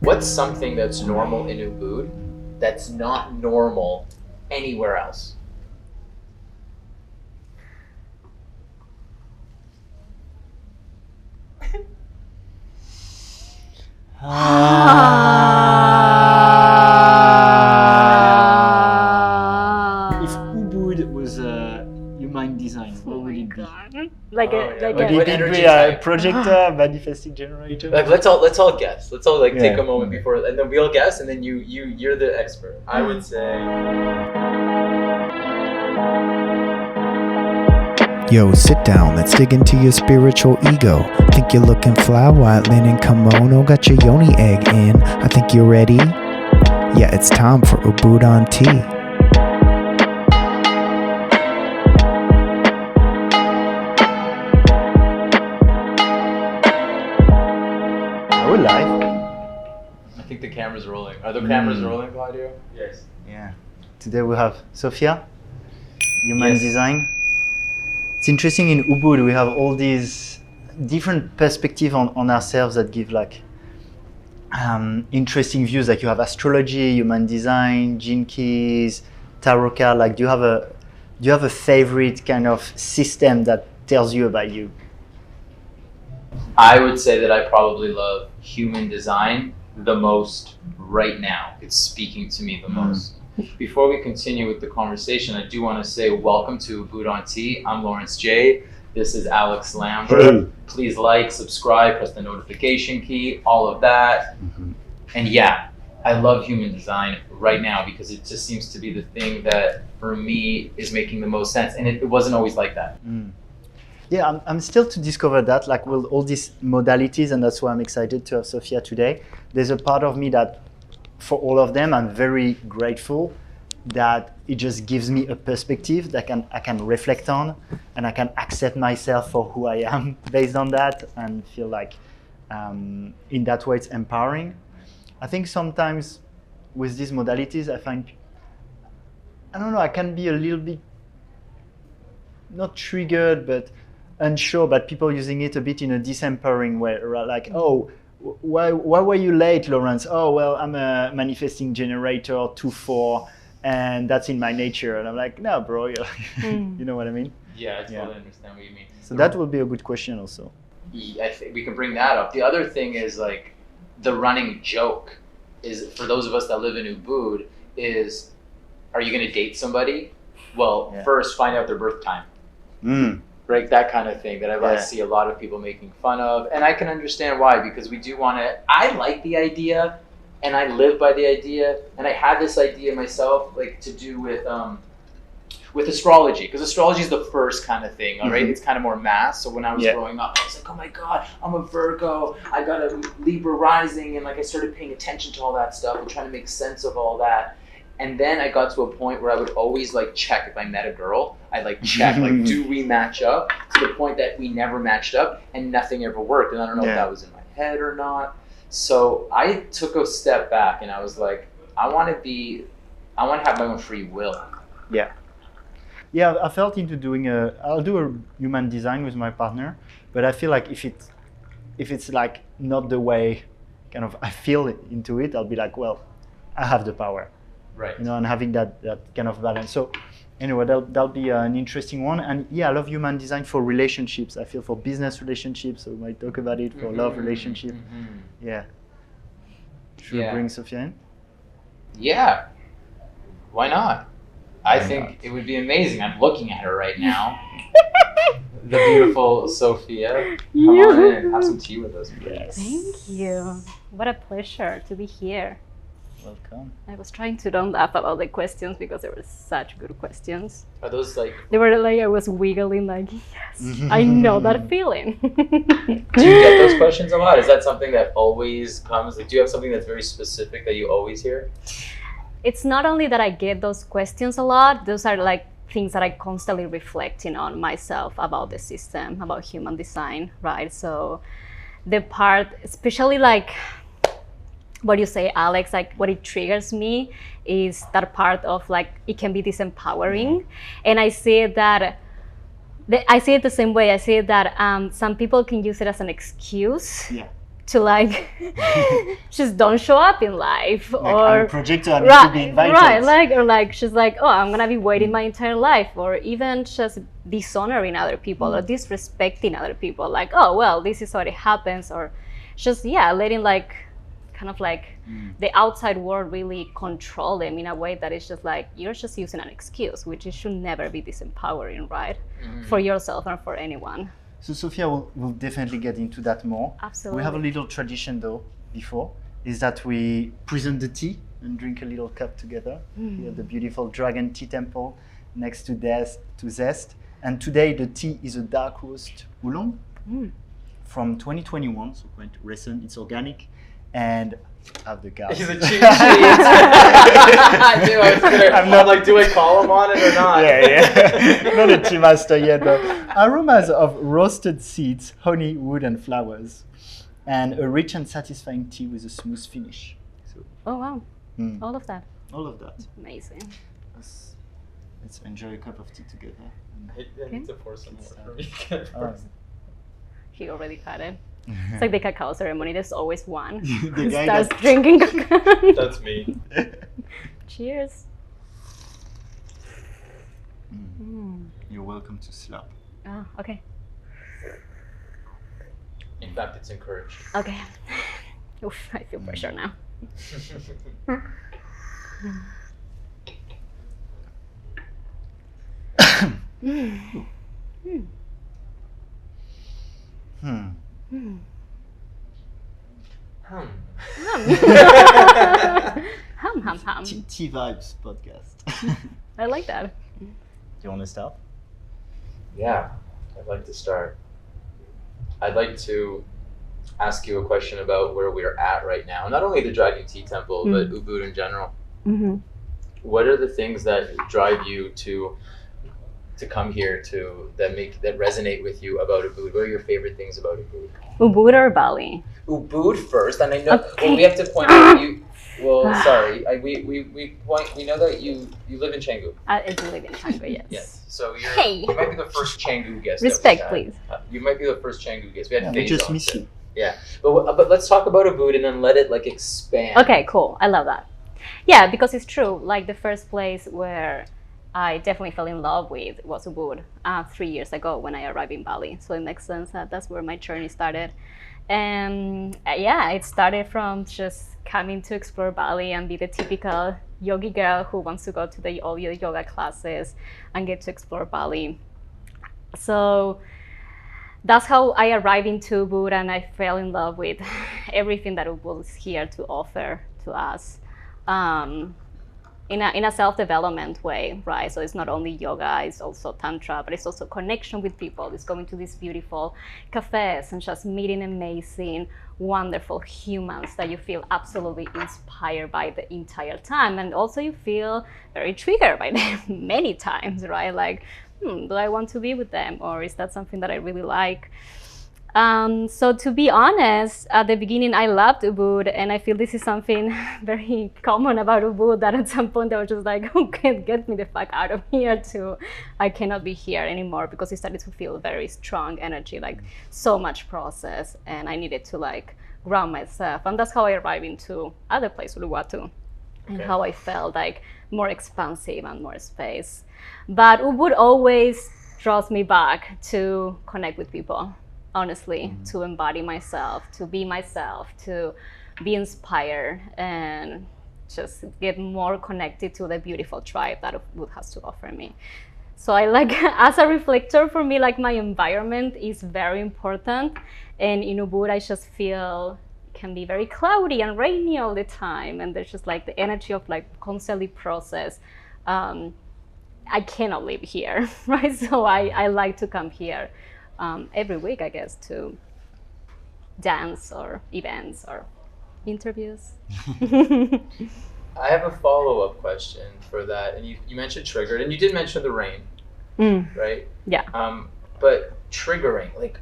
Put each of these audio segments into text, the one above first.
What's something that's normal in Ubud that's not normal anywhere else? If Ubud was human design, what would it be? Like What Would it energy be a type? projector, manifesting generator? Like let's all guess. Let's all take Yeah. a moment before, and then we'll guess, and then you're the expert. I would say. Yo, sit down, let's dig into your spiritual ego. Think you're looking fly, white linen kimono, got your yoni egg in. I think you're ready. Yeah, it's time for Ubud on tea. Are we live? I think the camera's rolling. Are the cameras rolling, Claudio? Yes. Yeah. Today we have Sofia, human Yes. design. It's interesting in Ubud we have all these different perspectives on ourselves that give like interesting views. Like you have astrology, human design, gene keys, tarot card. Like do you have a favorite kind of system that tells you about you? I would say that I probably love human design the most right now. It's speaking to me the most. Before we continue with the conversation, I do want to say welcome to Ubud on Tea. I'm Lawrence J. This is Alex Lambert. Hey. Please like, subscribe, press the notification key, all of that. And yeah, I love human design right now because it just seems to be the thing that for me is making the most sense. And it wasn't always like that. Yeah, I'm still to discover that, like with all these modalities, and that's why I'm excited to have Sofia today. There's a part of me that, for all of them, I'm very grateful that it just gives me a perspective that I can reflect on, and I can accept myself for who I am based on that, and feel like in that way it's empowering. I think sometimes with these modalities, I find, I don't know, I can be a little bit not triggered, but unsure about people using it a bit in a disempowering way, like, oh, why were you late, Lawrence? Oh, well, I'm a manifesting generator 2-4, and that's in my nature. And I'm like, no, bro, you're like, you know what I mean? Yeah, I totally understand what you mean. So that would be a good question also. I think we can bring that up. The other thing is like the running joke is for those of us that live in Ubud is, are you going to date somebody? Well, first find out their birth time. Right, that kind of thing that I see a lot of people making fun of, and I can understand why, because we do want to. I like the idea, and I live by the idea, and I had this idea myself, like to do with astrology, because astrology is the first kind of thing, all right? It's kind of more mass. So when I was growing up, I was like, oh my god, I'm a Virgo, I got a Libra rising, and like I started paying attention to all that stuff and trying to make sense of all that. And then I got to a point where I would always like check if I met a girl. I'd like check, like, do we match up? To the point that we never matched up and nothing ever worked. And I don't know if that was in my head or not. So I took a step back and I was like, I want to have my own free will. Yeah, I felt into I'll do a human design with my partner, but I feel like if it's like not the way kind of I feel into it, I'll be like, well, I have the power. Right. You know, and having that kind of balance. So anyway, that'll be an interesting one. And yeah, I love human design for relationships. I feel for business relationships, so we might talk about it for love relationship. Yeah. Should we bring Sofia in? Yeah. Why not? I think it would be amazing. I'm looking at her right now. The beautiful Sofia. Come on in. Have some tea with us, please. Thank you. What a pleasure to be here. Welcome. I was trying to don't laugh about the questions because they were such good questions. Are those like... They were like, I was wiggling like, yes, I know that feeling. Do you get those questions a lot? Is that something that always comes? Like, do you have something that's very specific that you always hear? It's not only that I get those questions a lot, those are like things that I constantly reflecting on myself about the system, about human design, right? So the part, especially like what you say, Alex, like what it triggers me is that part of like, it can be disempowering. And I say that, I say it the same way. I say that some people can use it as an excuse to like just don't show up in life, Like, or I'm a projector, I need to be invited. right, like, or like she's like, oh, I'm gonna be waiting my entire life, or even just dishonoring other people or disrespecting other people, like, oh well, this is how it happens, or just letting like kind of like the outside world really control them in a way that is just like you're just using an excuse, which it should never be disempowering, right? For yourself or for anyone. So Sofia, we'll definitely get into that more. Absolutely. We have a little tradition though before, is that we present the tea and drink a little cup together. We have the beautiful dragon tea temple next to Zest. And today the tea is a dark roast oolong from 2021, so quite recent, it's organic. And have the gas. He's a cheat sheet. I knew I was gonna. I'm not like, do I call him on it or not? Yeah. Not a tea master yet, but aromas of roasted seeds, honey, wood, and flowers, and a rich and satisfying tea with a smooth finish. So, Oh wow, all of that. all of that. Amazing. Let's enjoy a cup of tea together. I need to pour some more for me. Oh. He already got it. It's like the cacao ceremony. There's always one The who guy starts that- drinking cacao. That's me. Cheers. You're welcome to slap. Oh, okay. In fact, it's encouraged. Okay. Oof, I feel pressure now. Hum, hum, hum. Tea Vibes podcast. I like that. Do you want to start? Yeah, I'd like to start. I'd like to ask you a question about where we're at right now. Not only the Dragon Tea Temple, but Ubud in general. What are the things that drive you to come here that resonate with you about Ubud? What are your favorite things about Ubud? Ubud or Bali? Ubud first, and I know. Okay. Well, we have to point out you. Well, sorry, we know that you live in Canggu. I do live in Canggu, yes. Yes, so Hey. you might be the first Canggu guest. Respect, that we had. please. You might be the first Canggu guest. We had We Faze just on miss too. you. Yeah, but let's talk about Ubud and then let it like expand. Okay, cool. I love that. Yeah, because it's true. Like the first place where I definitely fell in love with was Ubud 3 years ago when I arrived in Bali. So it makes sense that that's where my journey started. And it started from just coming to explore Bali and be the typical yogi girl who wants to go to all your yoga classes and get to explore Bali. So that's how I arrived into Ubud, and I fell in love with everything that Ubud is here to offer to us. In a self-development way, right? So it's not only yoga, it's also tantra, but it's also connection with people. It's going to these beautiful cafes and just meeting amazing, wonderful humans that you feel absolutely inspired by the entire time. And also you feel very triggered by them many times, right? Like, do I want to be with them? Or is that something that I really like? So to be honest, at the beginning I loved Ubud, and I feel this is something very common about Ubud, that at some point I was just like, okay, get me the fuck out of here too. I cannot be here anymore, because it started to feel very strong energy, like so much process, and I needed to like ground myself. And that's how I arrived into other place, Uluwatu, and how I felt like more expansive and more space. But Ubud always draws me back to connect with people. Honestly, to embody myself, to be inspired, and just get more connected to the beautiful tribe that Ubud has to offer me. So I like, as a reflector, for me, like my environment is very important. And in Ubud, I just feel it can be very cloudy and rainy all the time. And there's just like the energy of like constantly process. I cannot live here, right? So I like to come here every week, I guess, to dance or events or interviews. I have a follow-up question for that. And you mentioned triggered, and you did mention the rain, right? Yeah. But triggering, like,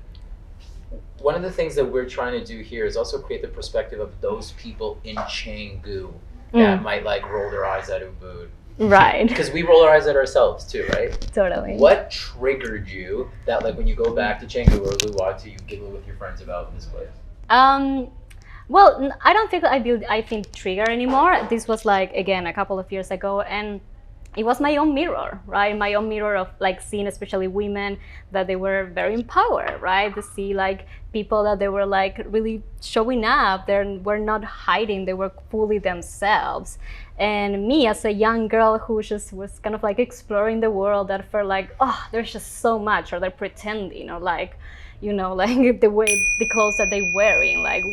one of the things that we're trying to do here is also create the perspective of those people in Canggu that might like roll their eyes at Ubud. Right. Because we roll our eyes at ourselves too, right? Totally. What triggered you that, like, when you go back to Canggu or Uluwatu, you giggle with your friends about this place? Well, I don't think I think trigger anymore. This was like, again, a couple of years ago, and it was my own mirror, right? My own mirror of like seeing, especially women, that they were very empowered, right? To see like people that they were like really showing up. They were not hiding. They were fully themselves. And me as a young girl who just was kind of like exploring the world, that felt like, oh, there's just so much, or they're pretending, or like, you know, like the way, the clothes that they're wearing, like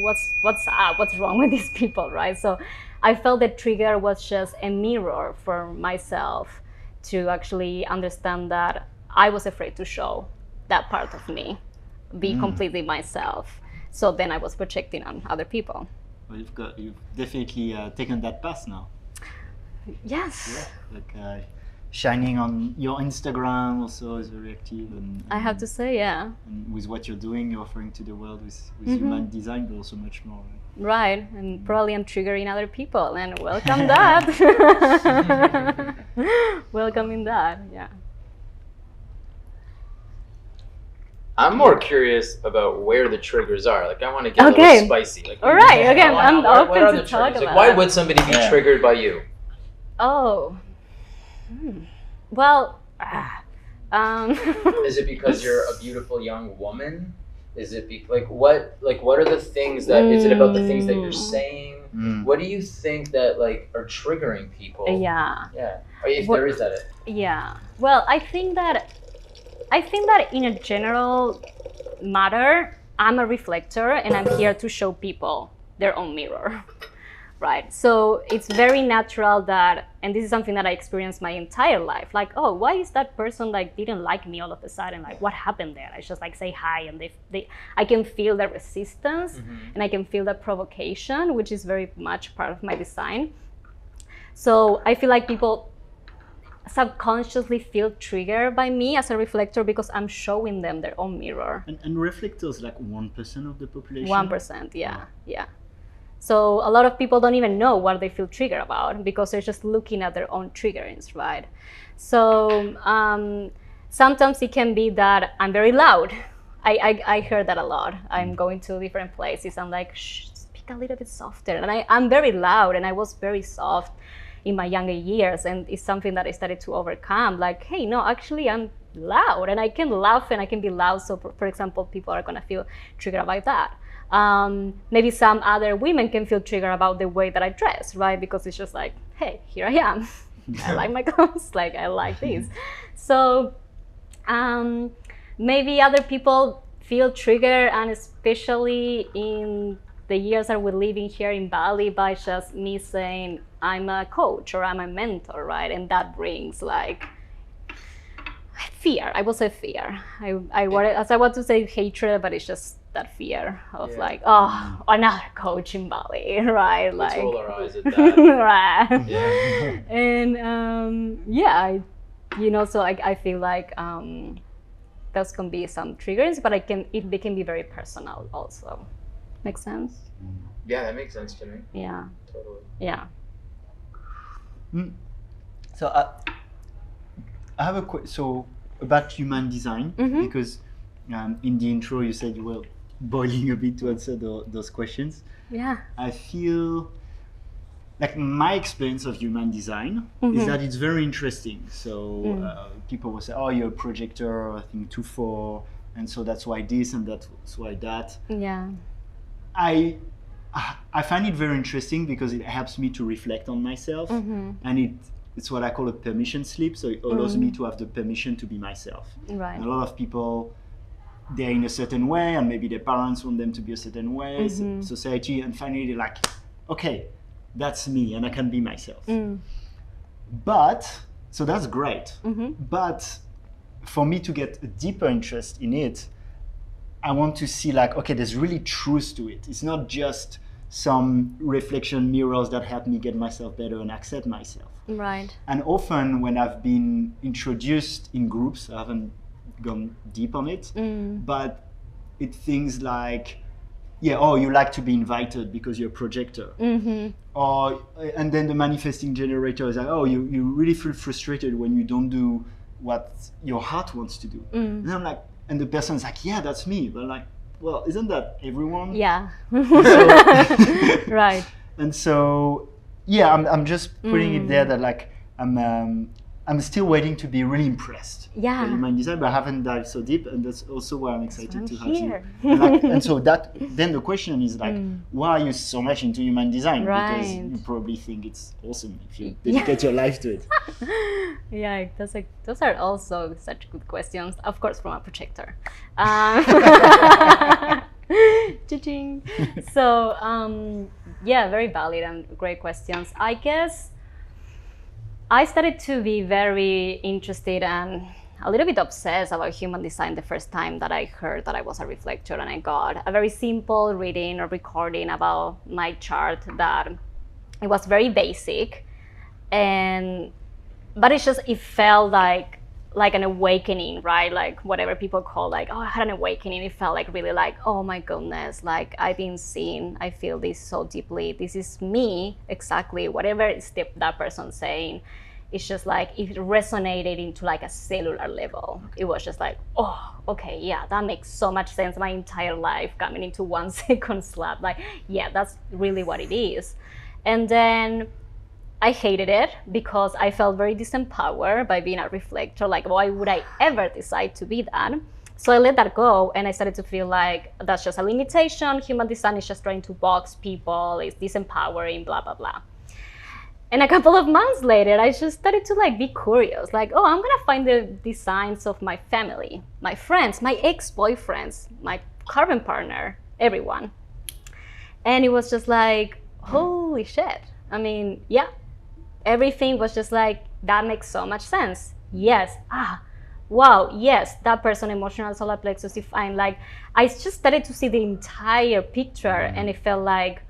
what's up, what's wrong with these people, right? So I felt that trigger was just a mirror for myself to actually understand that I was afraid to show that part of me, be completely myself. So then I was projecting on other people. Well, you've definitely taken that path now. Yes. Yeah, like shining on your Instagram also is very active, and I have to say, yeah. And with what you're doing, you're offering to the world with human design, but also much more. Right, and probably I'm triggering other people, and welcome that. Welcoming that, yeah. I'm more curious about where the triggers are. Like, I want to get a little spicy. Like, all right, okay, I'm open to talk about. Like, why would somebody be triggered by you? Oh, well, Is it because you're a beautiful young woman? Is it what are the things that? Is it about the things that you're saying? What do you think that like are triggering people? Yeah. Yeah. If there is that. Yeah. Well, I think that in a general matter, I'm a reflector, and I'm here to show people their own mirror. Right. So it's very natural that, and this is something that I experienced my entire life. Like, oh, why is that person like didn't like me all of a sudden? Like, what happened there? I just like say hi, and I can feel the resistance, and I can feel the provocation, which is very much part of my design. So I feel like people subconsciously feel triggered by me as a reflector because I'm showing them their own mirror. And reflectors like 1% of the population. 1%, yeah, yeah. So a lot of people don't even know what they feel triggered about because they're just looking at their own triggerings, right? So sometimes it can be that I'm very loud. I heard that a lot. I'm going to different places. I'm like, shh, speak a little bit softer. And I'm very loud, and I was very soft in my younger years. And it's something that I started to overcome. Like, hey, no, actually I'm loud, and I can laugh and I can be loud. So for example, people are gonna feel triggered by that. Maybe some other women can feel triggered about the way that I dress, right? Because it's just like, hey, here I am. I like my clothes, like I like this. So maybe other people feel triggered, and especially in the years that we're living here in Bali, by just me saying I'm a coach or I'm a mentor, right? And that brings like fear. I will say fear. I want to say hatred, but it's just that fear of like, oh, another coach in Bali, right? Let's like, roll our eyes at that. right. Yeah. And so I feel like those can be some triggers, but it can be very personal also. Make sense? Yeah, that makes sense to me. Yeah. Totally. Yeah. So I have a question about human design, because in the intro you said you were boiling a bit to answer those questions. Yeah. I feel like my experience of human design is that it's very interesting. So people will say, oh, you're a projector, I think 2-4, and so that's why this and that's why that. Yeah. I find it very interesting because it helps me to reflect on myself, and it's what I call a permission slip. So it allows me to have the permission to be myself. Right. And a lot of people, they're in a certain way, and maybe their parents want them to be a certain way, society, and finally they're like, okay, that's me, and I can be myself. But, so that's great. But for me to get a deeper interest in it, I want to see like, okay, there's really truth to it. It's not just some reflection mirrors that help me get myself better and accept myself. Right. And often when I've been introduced in groups, I haven't gone deep on it, but it's things like, yeah, oh, you like to be invited because you're a projector. Or, and then the manifesting generator is like, oh, you really feel frustrated when you don't do what your heart wants to do. And I'm like, and the person's like, yeah, that's me. But like, well, isn't that everyone? Yeah. So- Right. And so, yeah, I'm just putting it there that like I'm still waiting to be really impressed Yeah. by human design, but I haven't dived so deep, and that's also why I'm excited I'm to have here. you. And so then the question is like, why are you so much into human design? Because Right. you probably think it's awesome if you dedicate your life to it. Yeah, those are also such good questions. Of course, from a projector. Cha-ching. So, yeah, very valid and great questions. I guess I started to be very interested and a little bit obsessed about human design the first time that I heard that I was a reflector, and I got a very simple reading or recording about my chart that it was very basic, but it felt like an awakening, right? Like whatever people call like, oh, I had an awakening. It felt like really like, oh my goodness, like I've been seen. I feel this so deeply. This is me, exactly. Whatever is that person saying, it's just like it resonated into like a cellular level. It was just like, oh, okay, yeah, that makes so much sense. My entire life coming into 1 second slap. Like, yeah, that's really what it is. And then I hated it because I felt very disempowered by being a reflector. Like, why would I ever decide to be that? So I let that go, and I started to feel like that's just a limitation. Human design is just trying to box people. It's disempowering, blah, blah, blah. And a couple of months later, I just started to like be curious. Like, oh, I'm gonna find the designs of my family, my friends, my ex-boyfriends, my current partner, everyone. And it was just like, holy shit. I mean, yeah. Everything was just like, that makes so much sense. Yes. Wow. Yes. That person, emotional solar plexus defined. Like, I just started to see the entire picture, and it felt like,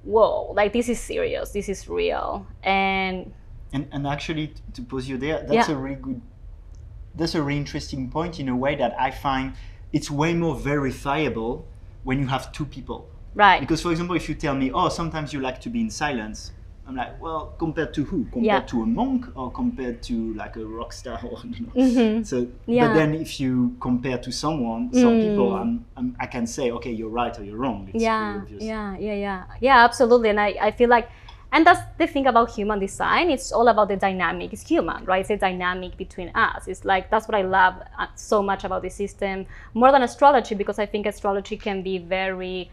whoa, like this is serious. This is real. And actually, to pause you there, that's a really interesting point in a way that I find it's way more verifiable when you have two people. Right. Because, for example, if you tell me, oh, sometimes you like to be in silence, I'm like, well, compared to who? Compared to a monk, or compared to like a rock star? Or, you know. Mm-hmm. So, but then if you compare to someone, some people, I can say, okay, you're right or you're wrong. It's really obvious. Yeah, absolutely. And I feel like, and that's the thing about human design. It's all about the dynamic. It's human, right? It's a dynamic between us. It's like, that's what I love so much about the system, more than astrology, because I think astrology can be very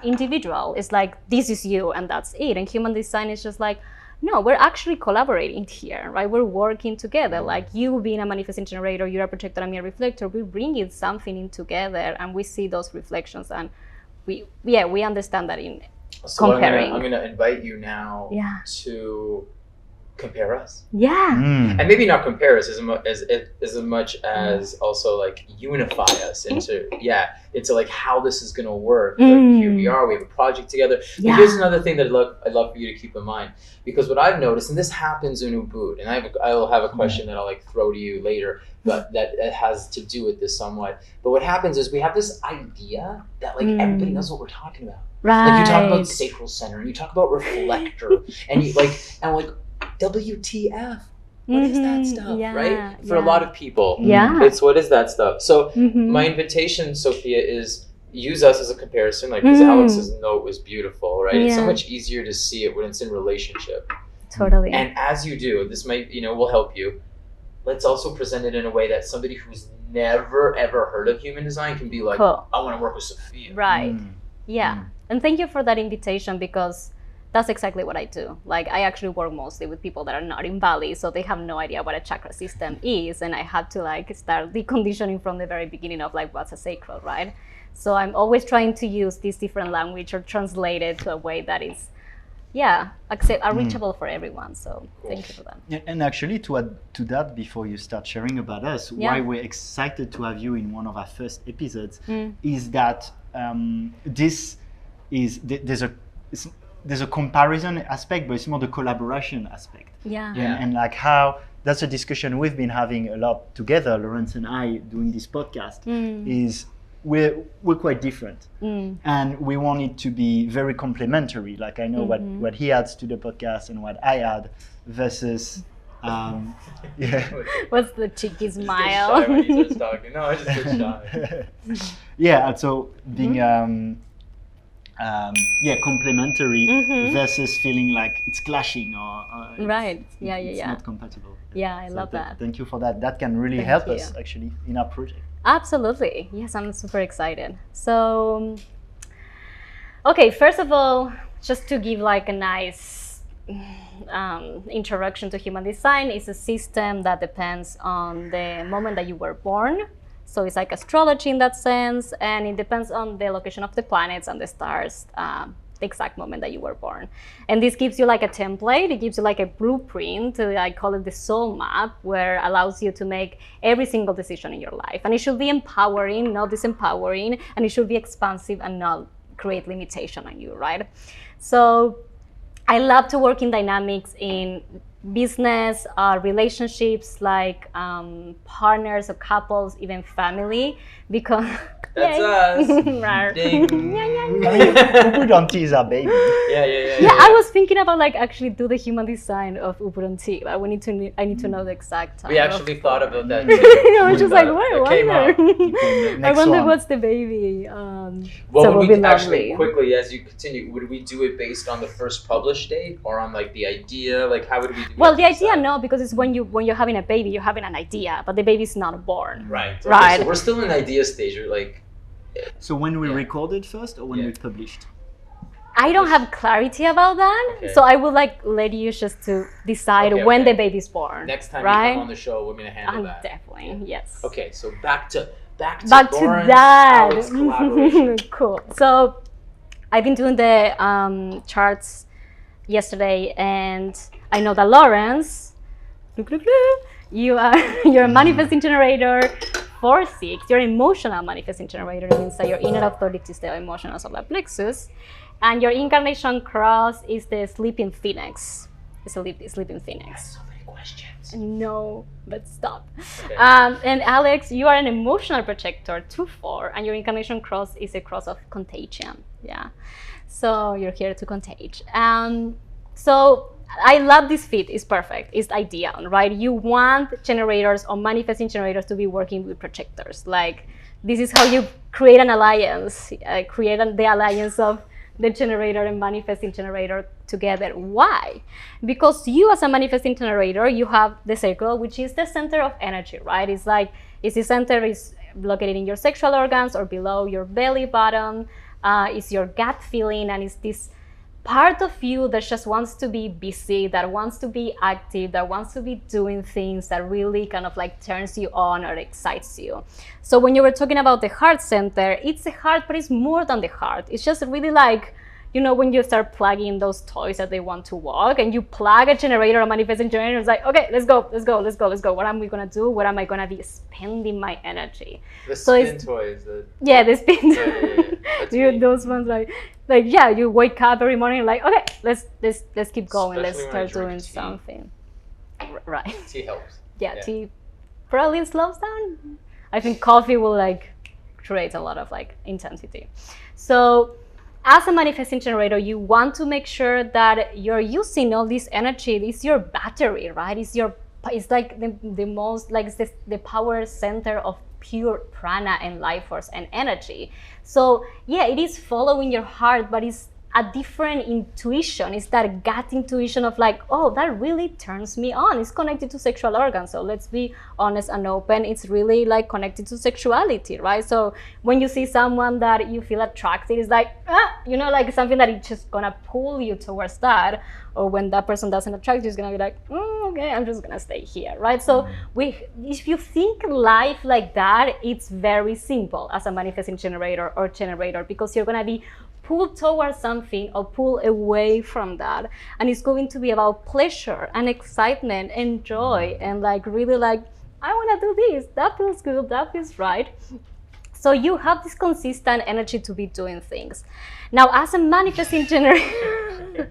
individual. It's like, this is you and that's it. And human design is just like, no, we're actually collaborating here, right? We're working together. Like, you being a manifesting generator, you're a projector, I'm a reflector. We're bringing something in together, and we see those reflections, and we understand that in comparing. I'm gonna invite you now to compare us. And maybe not compare us as much as also like unify us into like how this is gonna work. Like, here we are, we have a project together. But here's another thing that I'd love for you to keep in mind, because what I've noticed, and this happens in Ubud, and I'll have a question that I'll like throw to you later, but that has to do with this somewhat. But what happens is we have this idea that like everybody knows what we're talking about. Right. Like, you talk about sacral center, and you talk about reflector, and you like, and like, WTF? What is that stuff, right? For a lot of people, it's what is that stuff? So my invitation, Sofia, is use us as a comparison, like, because Alex's note was beautiful, right? It's so much easier to see it when it's in relationship. Totally. And as you do, this might, will help you. Let's also present it in a way that somebody who's never ever heard of human design can be like, cool. I want to work with Sofia. Right. And thank you for that invitation, because that's exactly what I do. Like, I actually work mostly with people that are not in Bali, so they have no idea what a chakra system is, and I had to like start deconditioning from the very beginning of like, what's a sacral, right? So I'm always trying to use this different language or translate it to a way that is, reachable for everyone. So thank you for that. Yeah, and actually, to add to that, before you start sharing about us, why we're excited to have you in one of our first episodes is that there's a comparison aspect, but it's more the collaboration aspect. And like how that's a discussion we've been having a lot together, Lawrence and I, doing this podcast, is we're quite different. And we want it to be very complementary. Like, I know what he adds to the podcast and what I add versus Yeah. What's the cheeky Just get smile? shy when he starts talking. No, I just get shy. Yeah, and so being complementary versus feeling like it's clashing or Right. Yeah, it's yeah. not compatible. Yeah, I love that. Thank you for that. That can really Thank help you. us actually in our project. Absolutely. Yes, I'm super excited. So, okay, first of all, just to give like a nice introduction to human design, is a system that depends on the moment that you were born. So it's like astrology in that sense, and it depends on the location of the planets and the stars, the exact moment that you were born. And this gives you like a template, it gives you like a blueprint, I call it the soul map, where allows you to make every single decision in your life. And it should be empowering, not disempowering, and it should be expansive and not create limitation on you, right? So I love to work in dynamics in business, relationships, like partners or couples, even family, because That's us. Ding. I mean, Ubud on tea is our baby. Yeah, I was thinking about like actually do the human design of Ubud tea. Like I need to know the exact time. We actually thought about that. I was just like, wait, It came up. I Next wonder one. what's the baby. Well, so would it'll be we actually lovely. quickly, as you continue, would we do it based on the first published date or on like the idea? Like, how would we do it? Well, the idea no, because it's when you're having a baby, you're having an idea, but the baby's not born. Right. Okay, Right. So we're still in the idea stage. Or like, So when we Yeah. recorded first or when Yeah. we published? I don't have clarity about that, Okay. so I would like let you just to decide Okay, when okay. the baby's born. next time right? you come on the show, we're gonna handle that. Definitely, yes. Okay, so back to Back to Lauren's that. Alex collaboration. Cool. So I've been doing the charts yesterday, and I know that Lawrence, you're a manifesting generator 4-6. You're an emotional manifesting generator. It means that your inner authority is the emotional solar plexus, and your incarnation cross is the sleeping phoenix. It's a sleeping phoenix. So many questions. No, but stop. Okay. And Alex, you are an emotional projector, 2-4, and your incarnation cross is a cross of contagion. Yeah, so you're here to contage. So I love this fit. It's perfect. It's ideal, right? You want generators or manifesting generators to be working with projectors. Like this is how you create an alliance, the alliance of the generator and manifesting generator together. Why? Because you as a manifesting generator, you have the circle, which is the center of energy, right? It's like, the center is located in your sexual organs or below your belly button, is your gut feeling, and it's this part of you that just wants to be busy, that wants to be active, that wants to be doing things that really kind of like turns you on or excites you. So when you were talking about the heart center, it's the heart, but it's more than the heart. It's just really like, you know, when you start plugging those toys that they want to walk, and you plug a generator, a manifesting generator, it's like, okay, let's go. What am I gonna do? What am I gonna be spending my energy? The So spin toys. Yeah, the spin. Yeah. That's me. Those ones like yeah, you wake up every morning like, okay, let's keep going. Let's Especially when I start drink doing tea. something. Right. Tea helps. Yeah, tea probably slows down. I think coffee will like create a lot of like intensity. So as a manifesting generator, you want to make sure that you're using all this energy. It's your battery, right? It's like the most, like it's the power center of pure prana and life force and energy. So yeah, it is following your heart, but it's a different intuition. It's that gut intuition of like, oh, that really turns me on. It's connected to sexual organs. So let's be honest and open. It's really like connected to sexuality, right? So when you see someone that you feel attracted, it's like, you know, like something that it's just gonna pull you towards that. Or when that person doesn't attract you, it's gonna be like, okay, I'm just gonna stay here, right? So if you think life like that, it's very simple as a manifesting generator or generator, because you're gonna be pulled towards something or pull away from that, and it's going to be about pleasure and excitement and joy and like really like, I want to do this, that feels good, that feels right. So you have this consistent energy to be doing things. Now as a manifesting generator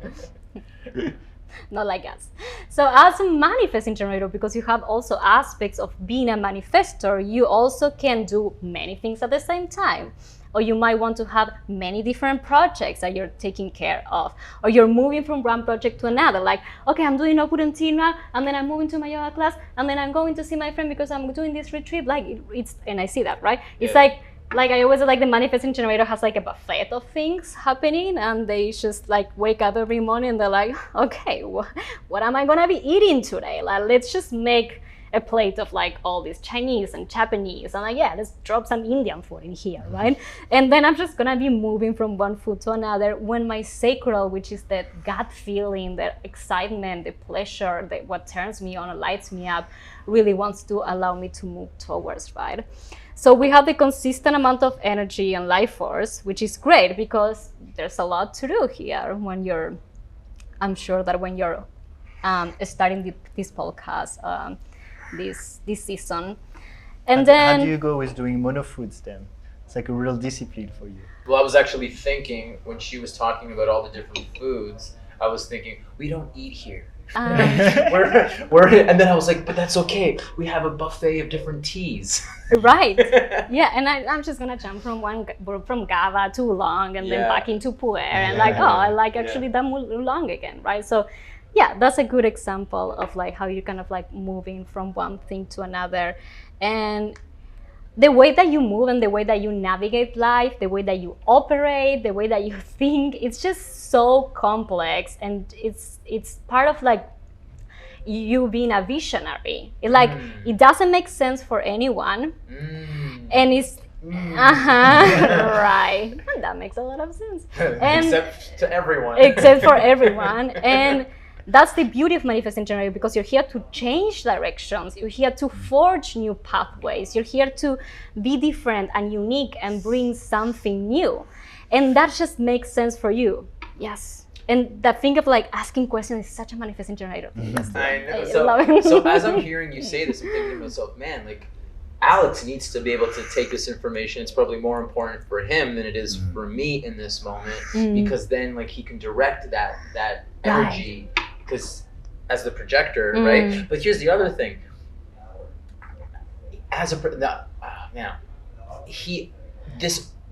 not like us. So as a manifesting generator, because you have also aspects of being a manifestor, you also can do many things at the same time. or you might want to have many different projects that you're taking care of, or you're moving from one project to another. Like, okay, I'm doing Ubud now, and then I'm moving to my yoga class, and then I'm going to see my friend because I'm doing this retreat. Like, it's, and I see that, right? It's like I always like the manifesting generator has like a buffet of things happening, and they just like wake up every morning and they're like, okay, what am I gonna be eating today? Like, let's just make a plate of like all this Chinese and Japanese, and like, yeah, let's drop some Indian food in here, right? And then I'm just gonna be moving from one food to another when my sacral, which is that gut feeling, the excitement, the pleasure, what turns me on and lights me up, really wants to allow me to move towards, right? So we have the consistent amount of energy and life force, which is great because there's a lot to do here when you're, I'm sure that when you're starting this podcast, this season. And then how do you go with doing monofoods then? It's like a real discipline for you. Well, I was actually thinking when she was talking about all the different foods, I was thinking, we don't eat here. we're and then I was like, but that's okay. We have a buffet of different teas. Right. Yeah, and I'm just gonna jump from GABA to oolong and then back into pu'er and like, oh, I like actually that oolong again, right? So yeah, that's a good example of like how you're kind of like moving from one thing to another. And the way that you move and the way that you navigate life, the way that you operate, the way that you think, it's just so complex, and it's part of like you being a visionary. It doesn't make sense for anyone, and it's right. And that makes a lot of sense. And except to everyone. Except for everyone. And that's the beauty of manifesting generator, because you're here to change directions. You're here to forge new pathways. You're here to be different and unique and bring something new. And that just makes sense for you. Yes. And that thing of like asking questions is such a manifesting generator thing. I know. So as I'm hearing you say this, I'm thinking to myself, man, like Alex needs to be able to take this information. It's probably more important for him than it is for me in this moment, because then like he can direct that energy. Because as the projector, right? But here's the other thing.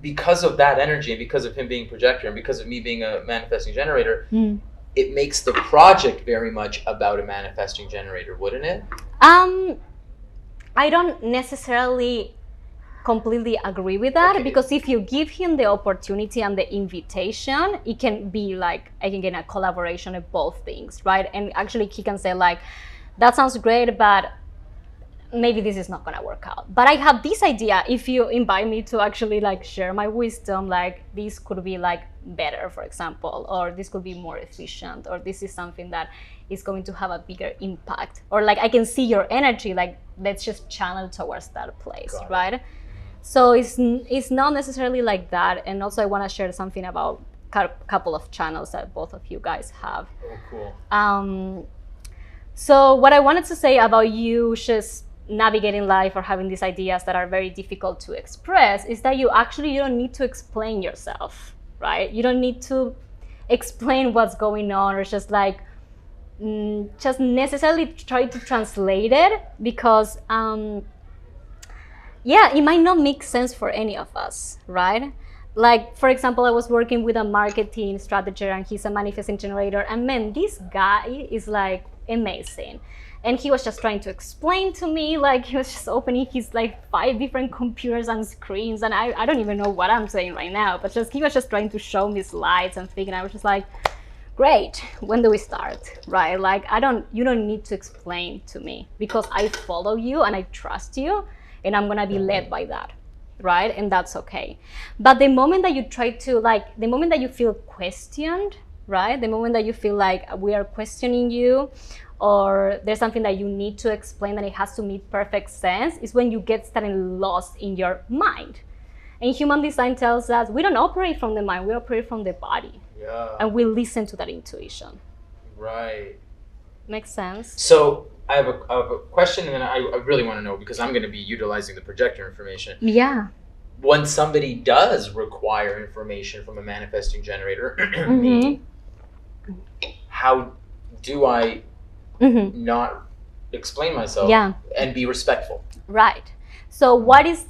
Because of that energy, and because of him being projector, and because of me being a manifesting generator, it makes the project very much about a manifesting generator, wouldn't it? I don't necessarily completely agree with that, because if you give him the opportunity and the invitation, it can be like, I can get a collaboration of both things, right? And actually he can say like, that sounds great, but maybe this is not gonna work out. But I have this idea, if you invite me to actually like share my wisdom, like this could be like better, for example, or this could be more efficient, or this is something that is going to have a bigger impact, or like I can see your energy, like let's just channel towards that place, right? So it's not necessarily like that. And also I want to share something about a couple of channels that both of you guys have. Oh, cool. So what I wanted to say about you just navigating life or having these ideas that are very difficult to express is that you don't need to explain yourself, right? You don't need to explain what's going on, or just like just necessarily try to translate it, because it might not make sense for any of us, right? Like, for example, I was working with a marketing strategist, and he's a manifesting generator, and man, this guy is like amazing. And he was just trying to explain to me, like he was just opening his like 5 different computers and screens, and I don't even know what I'm saying right now, but he was just trying to show me slides and things, and I was just like, great, when do we start, right? Like you don't need to explain to me, because I follow you and I trust you, and I'm gonna be led by that, right? And that's okay. But the moment that you the moment that you feel questioned, right? The moment that you feel like we are questioning you, or there's something that you need to explain and it has to make perfect sense, is when you get started lost in your mind. And human design tells us we don't operate from the mind, we operate from the body. Yeah. And we listen to that intuition. Right. Makes sense? So I have a question, and then I really want to know, because I'm going to be utilizing the projector information. Yeah. When somebody does require information from a manifesting generator, me, how do I not explain myself and be respectful? Right. So what is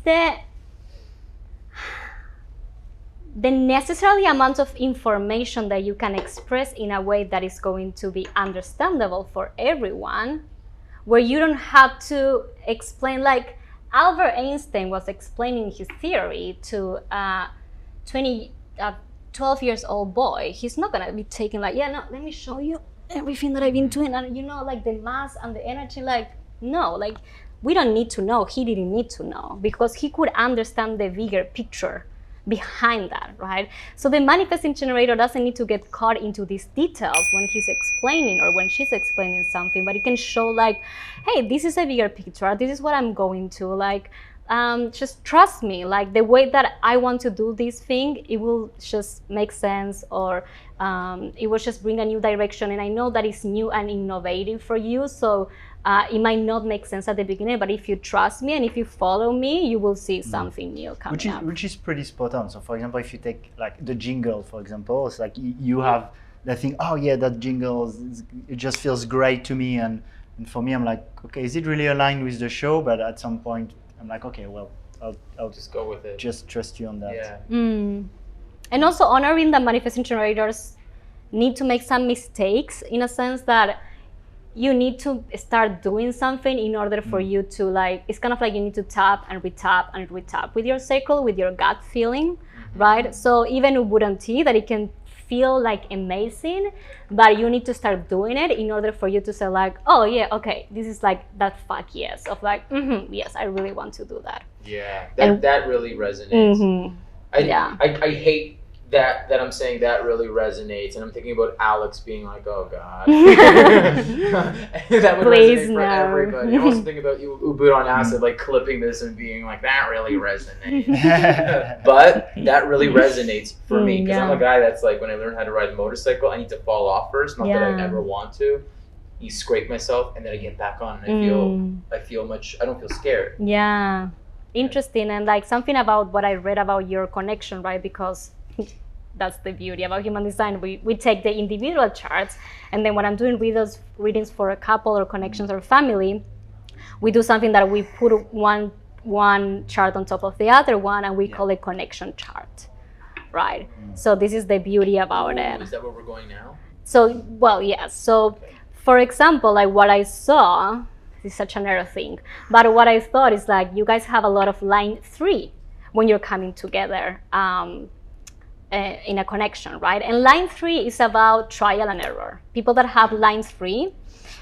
the necessary amount of information that you can express in a way that is going to be understandable for everyone, where you don't have to explain, like Albert Einstein was explaining his theory to a 12 years old boy. He's not gonna be taking like, yeah, no, let me show you everything that I've been doing, and you know, like the mass and the energy, like, no, like we don't need to know. He didn't need to know because he could understand the bigger picture behind that, right? So the manifesting generator doesn't need to get caught into these details when he's explaining or when she's explaining something, but it can show like, hey, this is a bigger picture, this is what I'm going to, like, just trust me, like the way that I want to do this thing, it will just make sense, or it will just bring a new direction, and I know that it's new and innovative for you, so it might not make sense at the beginning, but if you trust me and if you follow me, you will see something new coming up. Which is pretty spot on. So for example, if you take like the jingle, for example, it's like you have that thing, oh yeah, that jingle, it just feels great to me. And for me, I'm like, okay, is it really aligned with the show? But at some point, I'm like, okay, well, I'll just go with it. Just trust you on that. Yeah. And also honoring that manifesting generators need to make some mistakes, in a sense that you need to start doing something in order for you to, like, it's kind of like you need to tap and retap and retap with your cycle, with your gut feeling, right? So even Ubud tea, that it can feel like amazing, but you need to start doing it in order for you to say like, oh yeah, okay, this is like that fuck yes of like, yes, I really want to do that. Yeah, that really resonates. I hate that I'm saying that really resonates, and I'm thinking about Alex being like, oh god. That would Please resonate for everybody. I'm also thinking about you, Ubud on acid, like clipping this and being like, that really resonates. But that really resonates for me, because I'm a guy that's like, when I learn how to ride a motorcycle, I need to fall off first, not that I ever want to. You scrape myself and then I get back on, and I don't feel scared. Yeah, interesting. And like something about what I read about your connection, right? Because that's the beauty about human design. We take the individual charts, and then when I'm doing readings for a couple or connections or family, we do something that we put one chart on top of the other one, and we call it connection chart, right? So this is the beauty about it. Is that where we're going now? So, well, yes. So, for example, like what I saw, this is such an error thing, but what I thought is like you guys have a lot of line 3 when you're coming together. In a connection, right? And line 3 is about trial and error. People that have line 3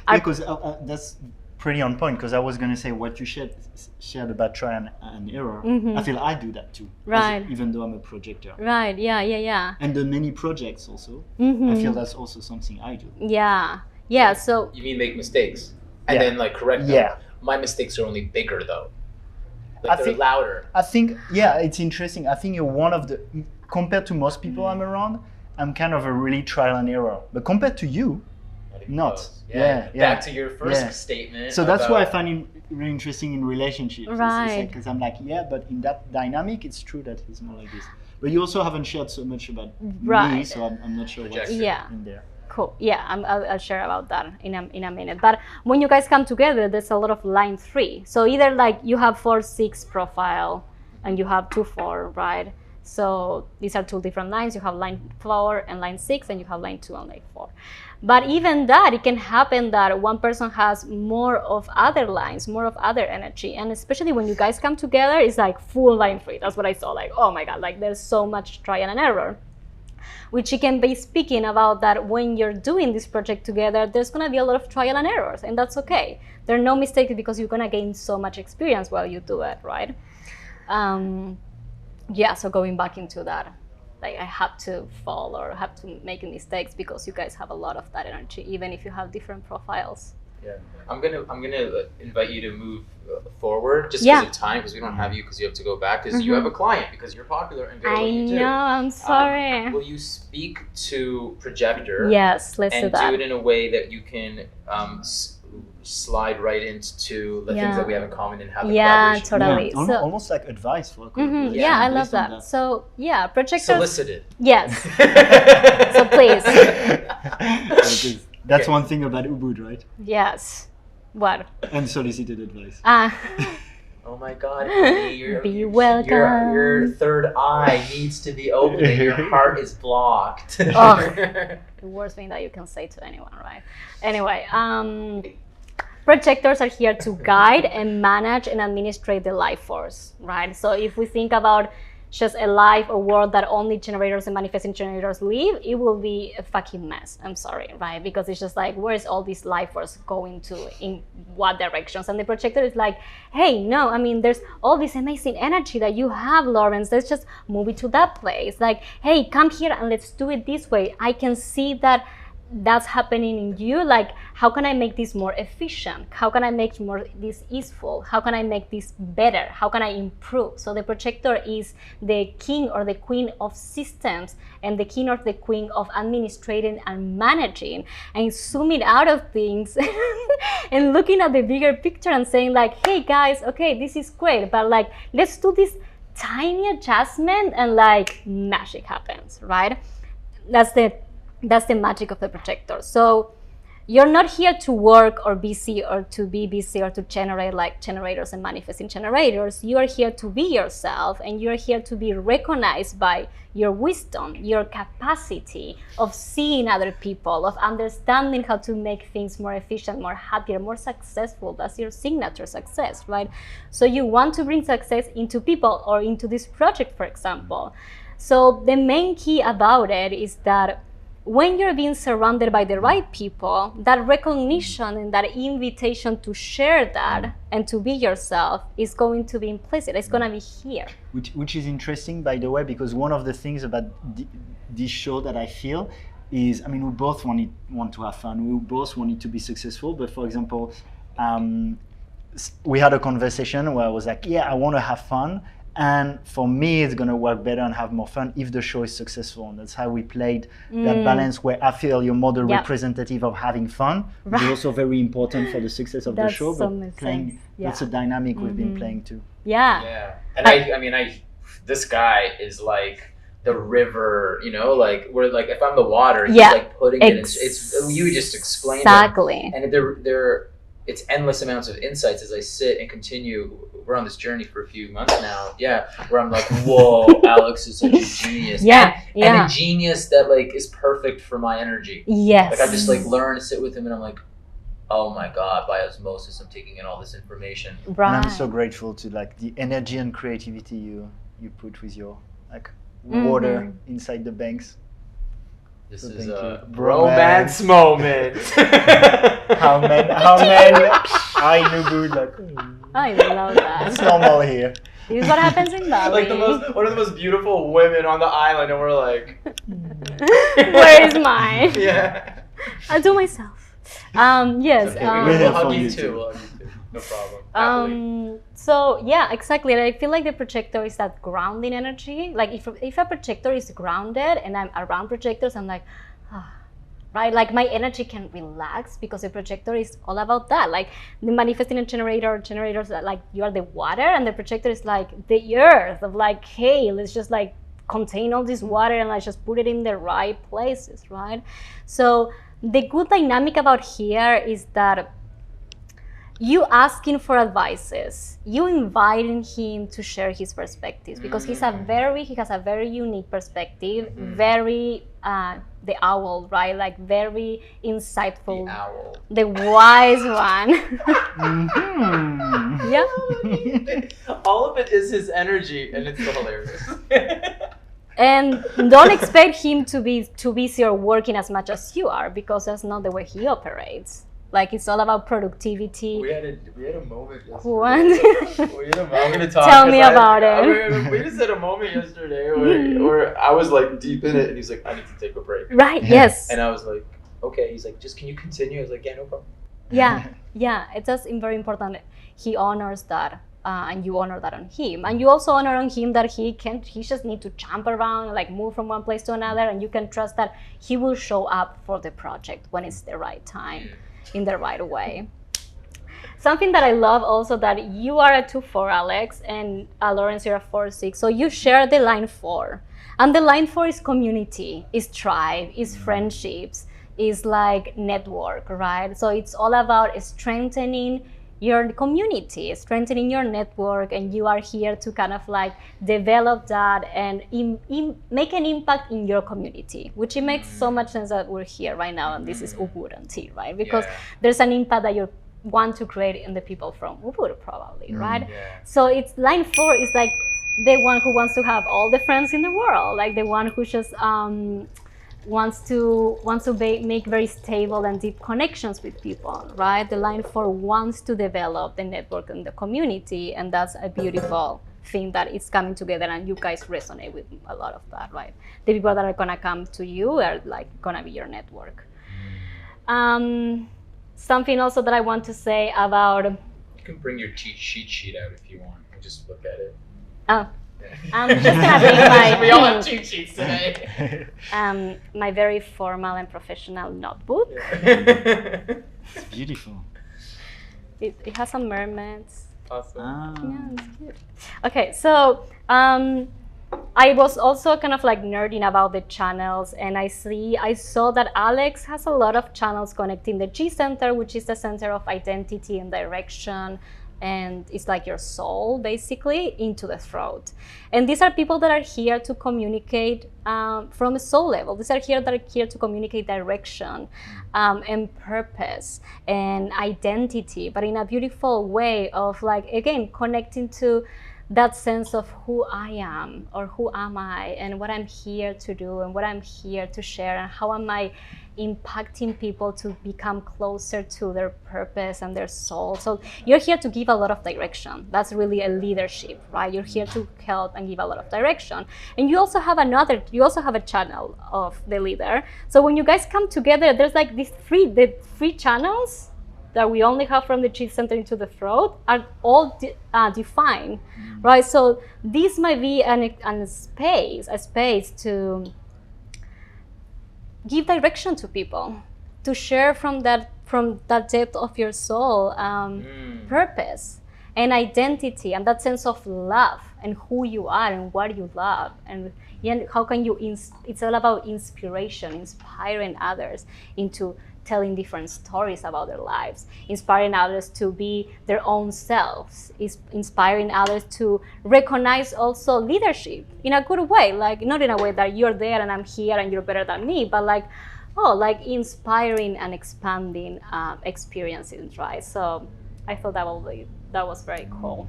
are... Because that's pretty on point, because I was going to say what you shared about trial and error. I feel I do that too, right? Even though I'm a projector. Right, yeah. And the many projects also, I feel that's also something I do. Yeah, so... You mean make mistakes and then like correct them? Yeah. My mistakes are only bigger though. Like they're louder. I think, it's interesting. I think you're one of the... Compared to most people I'm around, I'm kind of a really trial and error. But compared to you, not. Back to your first statement. So that's why I find it really interesting in relationships. Right. Because I'm like, but in that dynamic, it's true that it's more like this. But you also haven't shared so much about me, so I'm not sure what's in there. Cool. Yeah, I'll share about that in a minute. But when you guys come together, there's a lot of line 3. So either like you have 4-6 profile, and you have 2-4, right? So these are 2 different lines. You have line 4 and line 6, and you have line 2 and line 4. But even that, it can happen that one person has more of other lines, more of other energy. And especially when you guys come together, it's like full line 3. That's what I saw. Like, oh my God, like there's so much trial and error. Which you can be speaking about that when you're doing this project together, there's going to be a lot of trial and errors, and that's okay. There are no mistakes because you're going to gain so much experience while you do it, right? So going back into that, like I have to fall or have to make mistakes because you guys have a lot of that energy, even if you have different profiles. Yeah, I'm gonna invite you to move forward just because of time, because we don't have you because you have to go back because you have a client because you're popular and good at what you do. I know, I'm sorry. Will you speak to projector? Yes, let's do that. And do it in a way that you can slide right into the things that we have in common and how the collaboration totally. So, almost like advice for a collaboration. I love that. So projectors solicited. Yes. So please. That's one thing about Ubud, right? Yes. What? Unsolicited advice. oh my God, honey, Be welcome. Your third eye needs to be open and your heart is blocked. The worst thing that you can say to anyone, right? Anyway, projectors are here to guide and manage and administrate the life force, right? So if we think about just a life, a world that only generators and manifesting generators live, it will be a fucking mess. I'm sorry, right? Because it's just like, where is all this life force going to, in what directions? And the projector is like, hey, no, I mean, there's all this amazing energy that you have, Lawrence. Let's just move it to that place. Like, hey, come here and let's do it this way. I can see that that's happening in you. Like, how can I make this more efficient? How can I make this easeful? How can I make this better? How can I improve? So the projector is the king or the queen of systems and the king or the queen of administrating and managing and zooming out of things and looking at the bigger picture and saying like, hey guys, okay, this is great, but like, let's do this tiny adjustment and like magic happens, right? That's the magic of the projector. So you're not here to work or busy or to be busy or to generate like generators and manifesting generators. You are here to be yourself, and you're here to be recognized by your wisdom, your capacity of seeing other people, of understanding how to make things more efficient, more happier, more successful. That's your signature success, right? So you want to bring success into people or into this project, for example. So the main key about it is that when you're being surrounded by the right people, that recognition and that invitation to share that and to be yourself is going to be implicit. It's going to be here. Which is interesting, by the way, because one of the things about this show that I feel is, I mean, we both want to have fun. We both want it to be successful. But for example, we had a conversation where I was like, yeah, I want to have fun. And for me, it's going to work better and have more fun if the show is successful. And that's how we played that balance where I feel you're more the representative of having fun, which is also very important for the success of the show. But playing, that's a dynamic we've been playing too. Yeah. And I mean, this guy is like the river, you know, like we're like, if I'm the water, he's like putting it in, it's, you just explained it. And it's endless amounts of insights as I sit and continue. We're on this journey for a few months now, where I'm like, whoa, Alex is such a genius. And a genius that like is perfect for my energy. Yes. Like I just like learn to sit with him and I'm like, oh my God, by osmosis, I'm taking in all this information. Right. And I'm so grateful to like the energy and creativity you put with your like water inside the banks. This is a romance moment. How men are in Ubud, like, I love that. It's normal here. This is what happens in Bali. Like one of the most beautiful women on the island, and we're like, where is mine? Yeah. I'll do myself. Yes. Okay, we'll hug you too. No problem. So yeah, exactly. And I feel like the projector is that grounding energy. Like if a projector is grounded and I'm around projectors, I'm like, right? Like my energy can relax because the projector is all about that. Like the manifesting and generators are like, you are the water, and the projector is like the earth of like, hey, let's just like contain all this water and let's just put it in the right places, right? So the good dynamic about here is that you asking for advices, you inviting him to share his perspectives, because he has a very unique perspective, very the owl, right? Like very insightful, the owl, the wise one. Yeah. All of it is his energy, and it's so hilarious. And don't expect him to be too busy or working as much as you are, because that's not the way he operates. Like it's all about productivity. We had a moment yesterday. What? I'm gonna talk. Tell me about it. We just had a moment yesterday where I was like deep in it, and he's like, "I need to take a break." Right. Yes. And I was like, "Okay." He's like, "Just can you continue?" I was like, "Yeah, no problem." Yeah. It's just very important. He honors that, and you honor that on him, and you also honor on him that he just need to jump around, like move from one place to another, and you can trust that he will show up for the project when it's the right time. In the right way. Something that I love also that you are a 2-4, Alex, and Lawrence, you're a 4-6. So you share the line 4. And the line 4 is community, is tribe, is friendships, is like network, right? So it's all about strengthening your community, strengthening your network, and you are here to kind of like develop that and make an impact in your community, which it makes so much sense that we're here right now and this is Ubud and Tea, right? Because there's an impact that you want to create in the people from Ubud probably, right? So it's line 4 is like the one who wants to have all the friends in the world, like the one who just wants to make very stable and deep connections with people, right? The line 4 wants to develop the network and the community, and that's a beautiful thing that is coming together, and you guys resonate with a lot of that, right? The people that are gonna come to you are like gonna be your network. Something also that I want to say about... You can bring your cheat sheet out if you want and just look at it. Oh. I'm just gonna bring my... We all have cheat sheets today. My very formal and professional notebook. It's beautiful. It has some mermaids. Awesome. Yeah, it's cute. Okay, so I was also kind of like nerding about the channels, and I saw that Alex has a lot of channels connecting the G center, which is the center of identity and direction, and it's like your soul basically, into the throat. And these are people that are here to communicate from a soul level. These are here to communicate direction and purpose and identity, but in a beautiful way of like, again, connecting to that sense of who I am or who am I and what I'm here to do and what I'm here to share and how am I impacting people to become closer to their purpose and their soul. So you're here to give a lot of direction. That's really a leadership, right? You're here to help and give a lot of direction. And you also have a channel of the leader. So when you guys come together, there's like the three channels that we only have from the G center into the throat are all defined, right? So this might be a space to give direction to people, to share from that depth of your soul, purpose and identity and that sense of love and who you are and what you love and how can you. It's all about inspiration, inspiring others into telling different stories about their lives, inspiring others to be their own selves, inspiring others to recognize also leadership in a good way, like not in a way that you're there and I'm here and you're better than me, but like, inspiring and expanding experiences, right? So I thought that was very cool.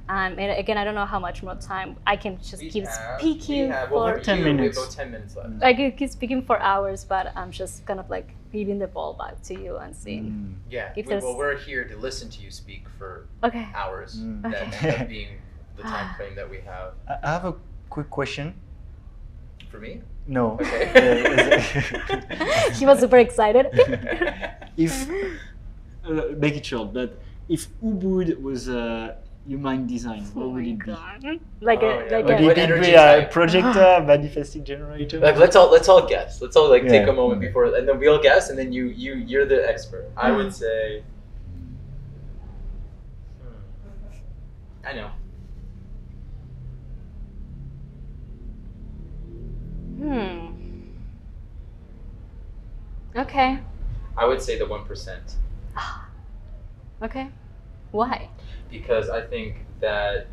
And again, I don't know how much more time I can just keep speaking for 10 minutes. We have about 10 minutes left. I could keep speaking for hours, but I'm just kind of like giving the ball back to you and seeing. Yeah, we're here to listen to you speak for hours. That ends up being the time frame that we have. I have a quick question. For me? No. Okay. He was super excited. If make it short, but if Ubud was human design, what would it be? Like Would it be a projector, manifesting generator? Like let's all guess. Let's all take a moment before, and then we all guess, and then you're the expert. I would say. I know. Okay. I would say the 1%. Okay. Why? Because I think that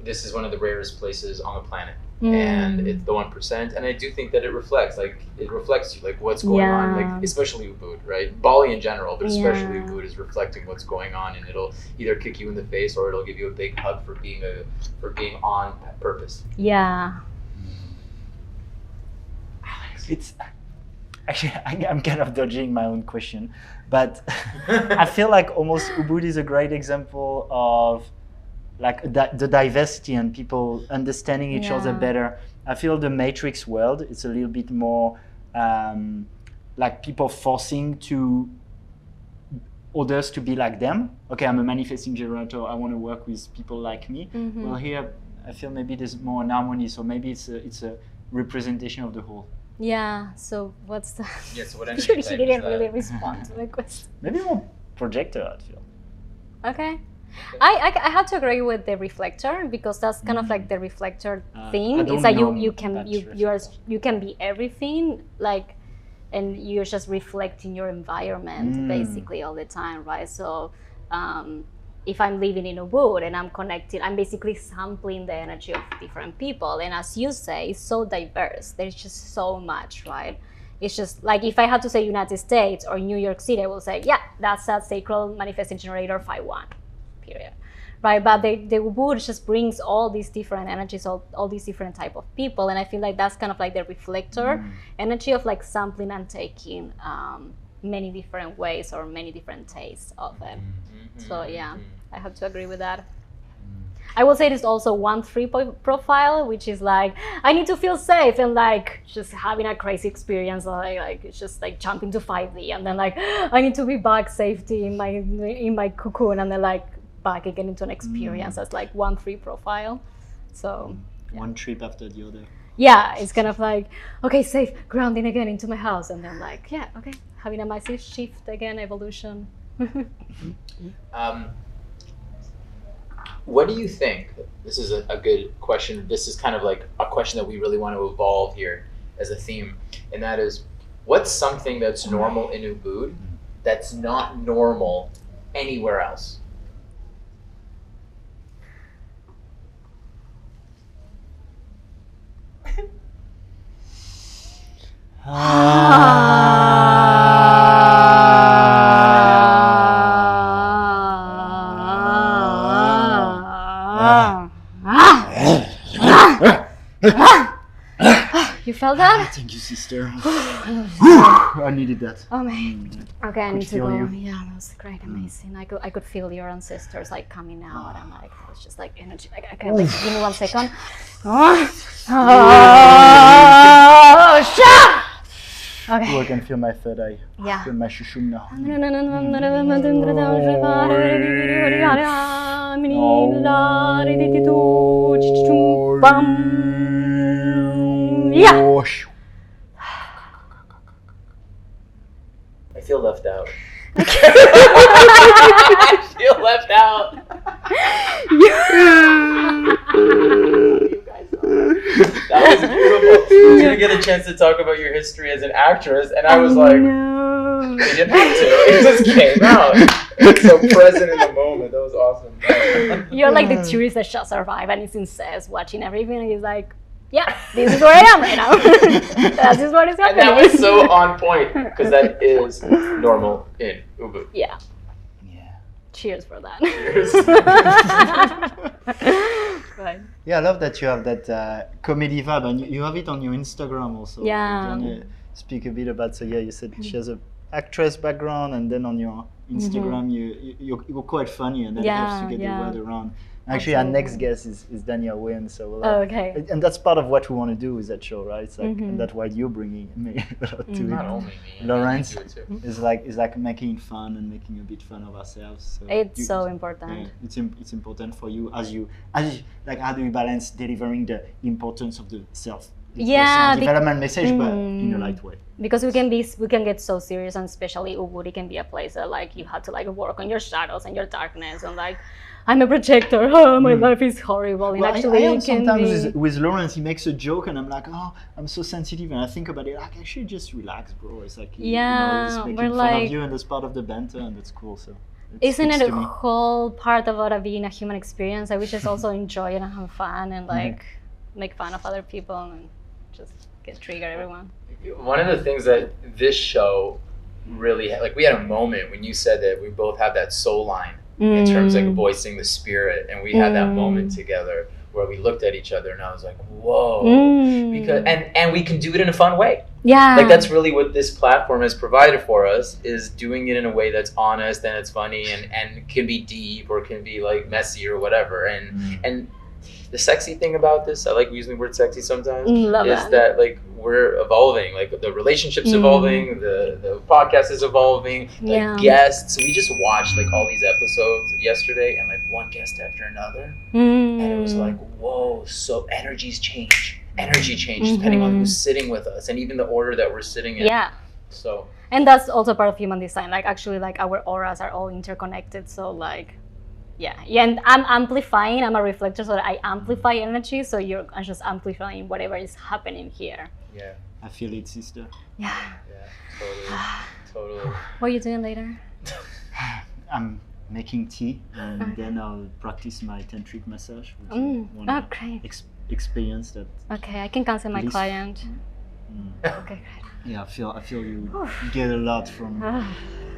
this is one of the rarest places on the planet, and it's the 1%. And I do think that it reflects you, like what's going on, like especially Ubud, right? Bali in general, but especially Ubud is reflecting what's going on, and it'll either kick you in the face or it'll give you a big hug for being on purpose. Yeah. It's actually I'm kind of dodging my own question, but I feel like almost Ubud is a great example of like the diversity and people understanding each other better. I feel the Matrix world, it's a little bit more like people forcing others to be like them. Okay, I'm a manifesting generator, I want to work with people like me. Well, here I feel maybe there's more an harmony, so maybe it's a representation of the whole. Yeah, so what's the... Yeah, so what energy He didn't really respond to my question. Maybe more projector, I feel. Okay. I have to agree with the reflector, because that's kind of like the reflector thing. It's like you can be everything, like, and you're just reflecting your environment basically all the time, right? So if I'm living in Ubud and I'm connected, I'm basically sampling the energy of different people. And as you say, it's so diverse. There's just so much, right? It's just like if I had to say United States or New York City, I will say, yeah, that's a sacral manifesting generator 5-1, period. Right, but the Ubud just brings all these different energies, all these different type of people, and I feel like that's kind of like the reflector energy of like sampling and taking many different ways or many different tastes of it. So yeah, I have to agree with that. I will say there's also 1-3 profile, which is like I need to feel safe and like just having a crazy experience, like it's just like jumping to 5D, and then like I need to be back safety in my cocoon, and then like back again into an experience. That's like 1-3 profile. So one trip after the other. Yeah, it's kind of like, okay, safe, grounding again into my house, and then like, yeah, okay, having a massive shift again, evolution. What do you think? This is a good question. This is kind of like a question that we really want to evolve here as a theme, and that is, what's something that's normal in Ubud that's not normal anywhere else? You felt that? Thank you, sister. I needed that. Oh man. Okay, I need to feel go. you. Yeah, that was great, amazing. I could feel your ancestors like coming out, and like it was just like energy. Like, okay, like, give me 1 second. Okay. Oh, I can feel my third eye. Yeah. Feel my shushum now. Yeah. I feel left out. I feel left out. You guys that was beautiful. You didn't get a chance to talk about your history as an actress, and I was like, no. they didn't have to. It just came out. It's so present in the moment. That was awesome. You're like the tourist that shall survive, and he's in SES watching everything, and he's like, yeah, this is where I am right now. This is what is happening. And that was so on point, because that is normal in Ubud. Yeah. Yeah. Cheers for that. Cheers. Right. Yeah, I love that you have that comedy vibe, and you have it on your Instagram also. Yeah. Can you speak a bit about? So yeah, you said she has a actress background, and then on your Instagram you're quite funny, and that helps to get the word around. Actually, our next guest is Daniel Wynn, so we'll okay. And that's part of what we want to do with that show, right? It's like, and that's why you're bringing me to Not it. only me. Lawrence you do it too. is like making fun and making a bit fun of ourselves. So It's so important. Yeah, it's important for you as you like, how do you balance delivering the importance of the self? Development message, but in a light way. Because we can get so serious, and especially Ubud, it can be a place that like you have to like work on your shadows and your darkness, and like I'm a projector. Oh, my life is horrible. And Well, actually, I it can sometimes be... with Lawrence, he makes a joke, and I'm like, oh, I'm so sensitive, and I think about it like, I should just relax, bro. It's like, he's making fun of you, and that's part of the banter, and that's cool. So. Isn't it a whole part of being a human experience? Like we just also enjoy it and have fun and like make fun of other people and just trigger everyone. One of the things that this show really had, like we had a moment when you said that we both have that soul line in terms of like voicing the spirit, and we had that moment together where we looked at each other and I was like, whoa, because and we can do it in a fun way. Yeah, like that's really what this platform has provided for us, is doing it in a way that's honest and it's funny and can be deep or can be like messy or whatever. And the sexy thing about this, I like using the word sexy sometimes, is that like we're evolving, like the relationship's evolving, the podcast is evolving, like guests. We just watched like all these episodes yesterday, and like one guest after another, and it was like, whoa, so energy change depending on who's sitting with us, and even the order that we're sitting in. Yeah. So. And that's also part of human design. Like actually, like our auras are all interconnected. So like. Yeah, and I'm amplifying. I'm a reflector, so I amplify energy. So you're just amplifying whatever is happening here. Yeah, I feel it, sister. Yeah, totally. What are you doing later? I'm making tea, and then I'll practice my tantric massage. Which I Oh, wanna great. Experience that. Okay, I can cancel my Bliss- client. Mm. Okay, Yeah, I feel you get a lot from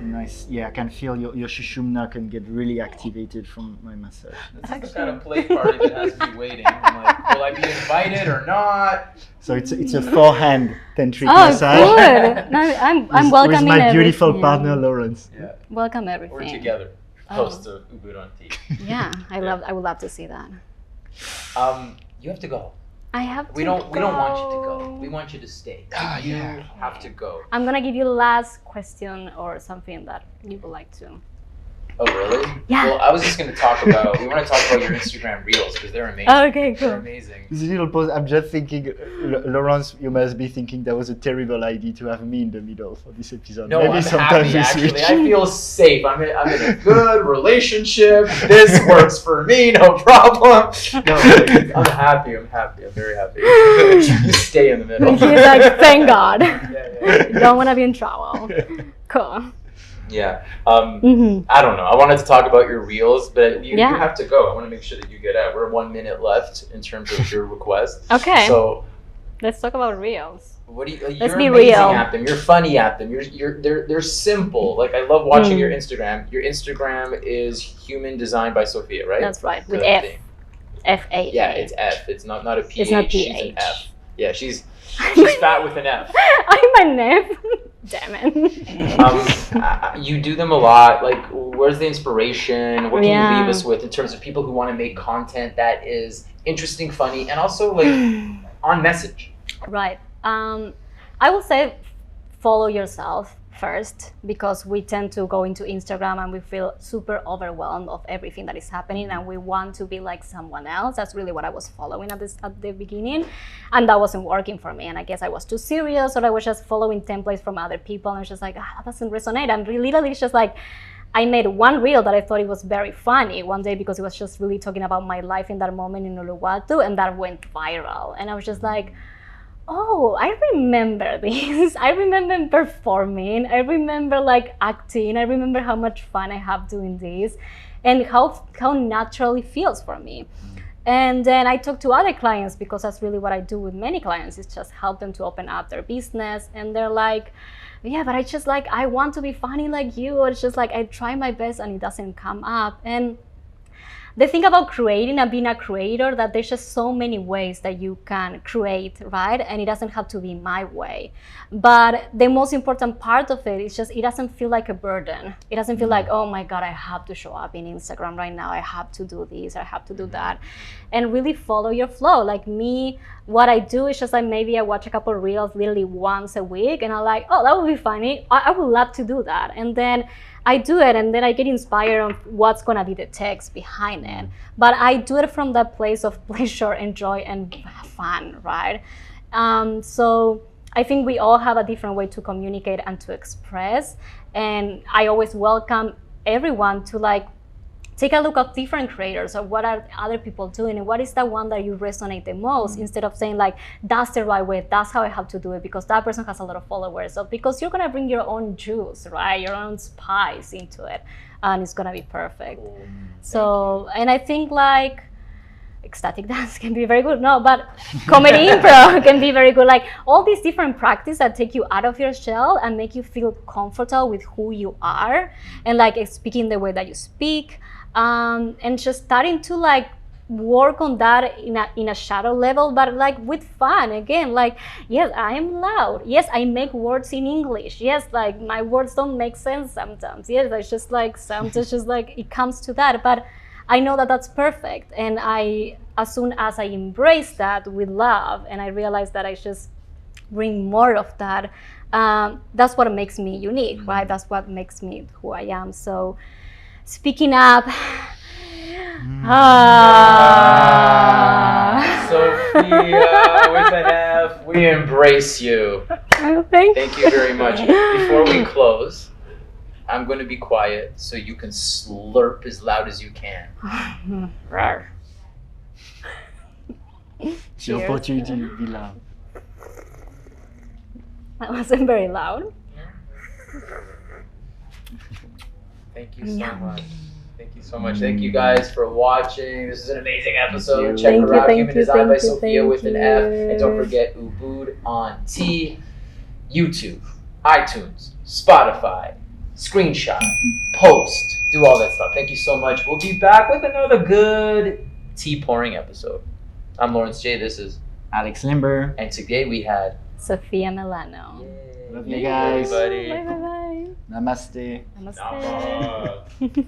nice. Yeah, I can feel your shushumna can get really activated from my massage. That's the kind of play party that has me waiting. I'm like, will I be invited or not? So it's a forehand tantric Oh, massage. good. No, I'm welcoming with my beautiful everything. partner Lawrence. Yeah. Welcome everything. We're together. Host of Ubud on Tea. Yeah, I would love to see that. You have to go. I have to We don't want you to go. go. We want you to stay. Ah, You yeah. have to go. I'm gonna give you last question or something that you would like to. Oh, really? Yeah. Well, I was just going to talk about, we want to talk about your Instagram reels because they're amazing. Okay, They're cool. amazing. This little pause. I'm just thinking, Lawrence, you must be thinking that was a terrible idea to have me in the middle for this episode. No, Maybe I'm sometimes happy we actually. switch. I feel safe. I'm in a good relationship. This works for me, no problem. No, I'm happy. I'm very happy. You stay in the middle. He's like, thank God. Yeah. Don't want to be in trouble. Cool. Yeah. Mm-hmm. I don't know. I wanted to talk about your reels, but you Yeah. have to go. I want to make sure that you get out. We're 1 minute left in terms of your request. Okay. So Let's talk about reels. what do you? Let's You're be amazing real. at them. You're funny at them. They're simple. Like I love watching your Instagram. Your Instagram is human designed by Sofia, right? That's right. With The F. thing. F-A. Yeah, it's F. It's not a PH. It's not She's an PH. F. Yeah, she's fat with an F. I'm a F. Damn it. You do them a lot. Like, where's the inspiration? What can you leave Yeah. us with in terms of people who want to make content that is interesting, funny, and also like on message? Right. I would say follow yourself first, because we tend to go into Instagram and we feel super overwhelmed of everything that is happening and we want to be like someone else. That's really what I was following at the beginning, and that wasn't working for me. And I guess I was too serious, or I was just following templates from other people, and it's just like, that doesn't resonate. And literally it's just like, I made one reel that I thought it was very funny one day because it was just really talking about my life in that moment in Uluwatu, and that went viral. And I was just like, oh, I remember this. I remember performing. I remember like acting. I remember how much fun I have doing this and how natural it feels for me. And then I talk to other clients, because that's really what I do with many clients, is just help them to open up their business. And they're like, yeah, but I want to be funny like you. Or it's just like, I try my best and it doesn't come up. And the thing about creating and being a creator, that there's just so many ways that you can create, right? And it doesn't have to be my way. But the most important part of it is just, it doesn't feel like a burden. It doesn't feel like, oh my God, I have to show up in Instagram right now. I have to do this, I have to do that. And really follow your flow. Like me, what I do is just like, maybe I watch a couple of reels literally once a week, and I'm like, oh, that would be funny. I would love to do that. And then I do it, and then I get inspired on what's gonna be the text behind it. But I do it from that place of pleasure and joy and fun, right? So I think we all have a different way to communicate and to express. And I always welcome everyone to like take a look at different creators, or what are other people doing, and what is the one that you resonate the most, instead of saying like, that's the right way, that's how I have to do it, because that person has a lot of followers. So because you're gonna bring your own juice, right, your own spice into it, and it's gonna be perfect. So, and I think like ecstatic dance can be very good. No, but comedy improv can be very good. Like all these different practices that take you out of your shell and make you feel comfortable with who you are, and like speaking the way that you speak. And just starting to like work on that in a shadow level, but like with fun again. Like, yes, I am loud. Yes, I make words in English. Yes, like my words don't make sense sometimes. Yes, it's just like sometimes just like it comes to that. But I know that that's perfect. And as soon as I embrace that with love, and I realize that I just bring more of that, that's what makes me unique, right? That's what makes me who I am. So speaking up. Sofia with an F, we embrace you. Thank you very much. Before we close, I'm going to be quiet so you can slurp as loud as you can. It's your opportunity to be loud. That wasn't very loud. Thank you so much. Thank you so much. Thank you guys for watching. This is an amazing episode. you. Check Thank her you, out. thank Human you, Design by thank you, Sofia thank with an F. And don't you. forget Ubud on T, YouTube, iTunes, Spotify, screenshot, post, do all that stuff. Thank you so much. We'll be back with another good tea pouring episode. I'm Lawrence J. This is Alex Limber. and today we had Sofia Mellano. Love you guys. Everybody. Bye bye bye. Namaste. Namaste.